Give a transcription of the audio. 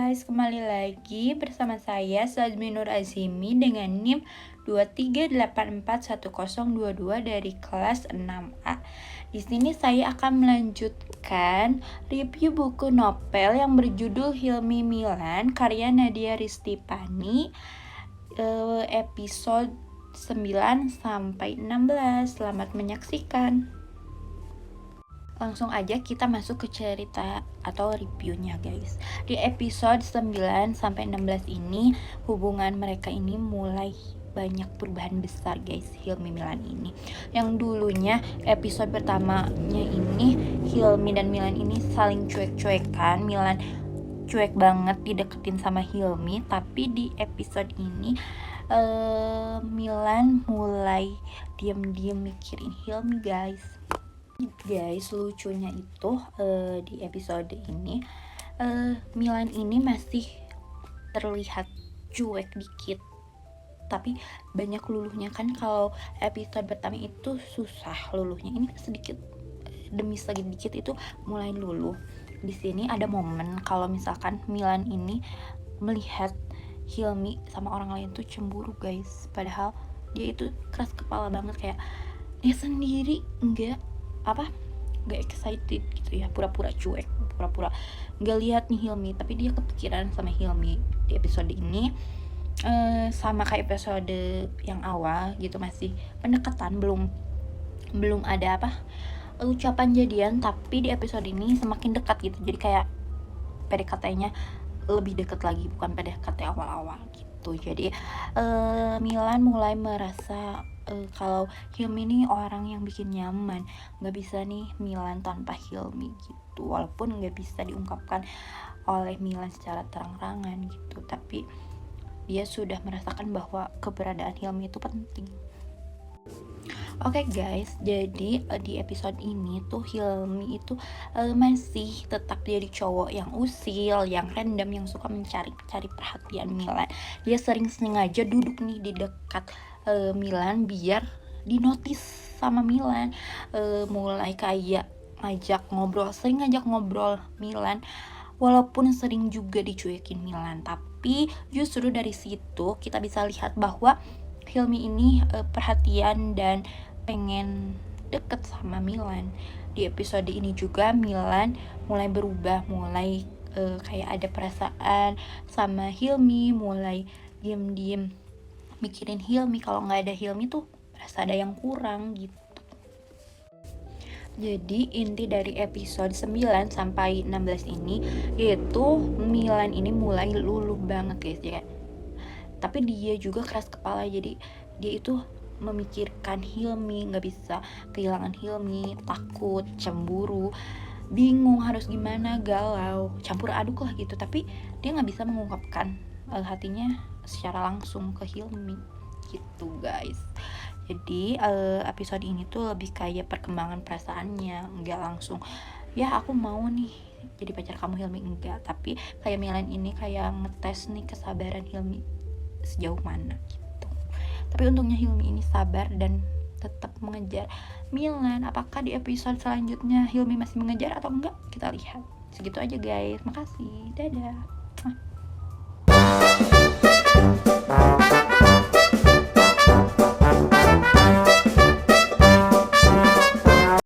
guys, kembali lagi bersama saya Sazmi Nur Azimi dengan NIM 238410022 dari kelas 6A. Di sini saya akan melanjutkan review buku novel yang berjudul Hilmi Milan karya Nadia Ristipani, episode 9 sampai 16. Selamat menyaksikan. Langsung aja kita masuk ke cerita atau reviewnya guys. Di episode 9 sampai 16 ini hubungan mereka ini mulai banyak perubahan besar guys. Hilmi Milan ini yang dulunya episode pertamanya ini Hilmi dan Milan ini saling cuek-cuekan. Milan cuek banget dideketin sama Hilmi, tapi di episode ini Milan mulai diam-diam mikirin Hilmi guys. Lucunya itu di episode ini Milan ini masih terlihat cuek dikit, tapi banyak luluhnya kan. Kalau episode pertama itu susah luluhnya, ini sedikit demi sedikit itu mulai luluh. Di sini ada momen kalau misalkan Milan ini melihat Hilmi sama orang lain tuh cemburu guys, padahal dia itu keras kepala banget, kayak dia sendiri nggak excited gitu ya, pura-pura cuek, pura-pura nggak lihat nih Hilmi, tapi dia kepikiran sama Hilmi. Di episode ini sama kayak episode yang awal gitu, masih pendekatan, belum ada ucapan jadian, tapi di episode ini semakin dekat gitu, jadi kayak PDKT-nya lebih dekat lagi, bukan PDKT awal-awal gitu. Jadi Milan mulai merasa kalau Hilmi ini orang yang bikin nyaman, nggak bisa nih Milan tanpa Hilmi gitu, walaupun nggak bisa diungkapkan oleh Milan secara terang-terangan gitu, tapi dia sudah merasakan bahwa keberadaan Hilmi itu penting. Oke guys, jadi di episode ini tuh Hilmi itu masih tetap jadi cowok yang usil, yang random, yang suka mencari perhatian Milan. Dia sering sengaja duduk nih di dekat Milan biar dinotis sama Milan, mulai kayak sering ngajak ngobrol Milan, walaupun sering juga dicuekin Milan. Tapi justru dari situ kita bisa lihat bahwa Hilmi ini perhatian dan pengen deket sama Milan. Di episode ini juga Milan mulai berubah, mulai kayak ada perasaan sama Hilmi, mulai diem-diem mikirin Hilmi. Kalau nggak ada Hilmi tuh merasa ada yang kurang gitu. Jadi inti dari episode 9 sampai 16 ini yaitu Milan ini mulai luluh banget guys ya. Tapi dia juga keras kepala, jadi dia itu memikirkan Hilmi, nggak bisa kehilangan Hilmi, takut, cemburu, bingung harus gimana, galau, campur aduk lah gitu. Tapi dia nggak bisa mengungkapkan hatinya secara langsung ke Hilmi gitu guys. Jadi episode ini tuh lebih kayak perkembangan perasaannya, nggak langsung ya aku mau nih jadi pacar kamu Hilmi, enggak, tapi kayak Milan ini kayak ngetes nih kesabaran Hilmi sejauh mana gitu. Tapi untungnya Hilmi ini sabar dan tetap mengejar Milan. Apakah di episode selanjutnya Hilmi masih mengejar atau enggak? Kita lihat. Segitu aja guys, makasih, dadah.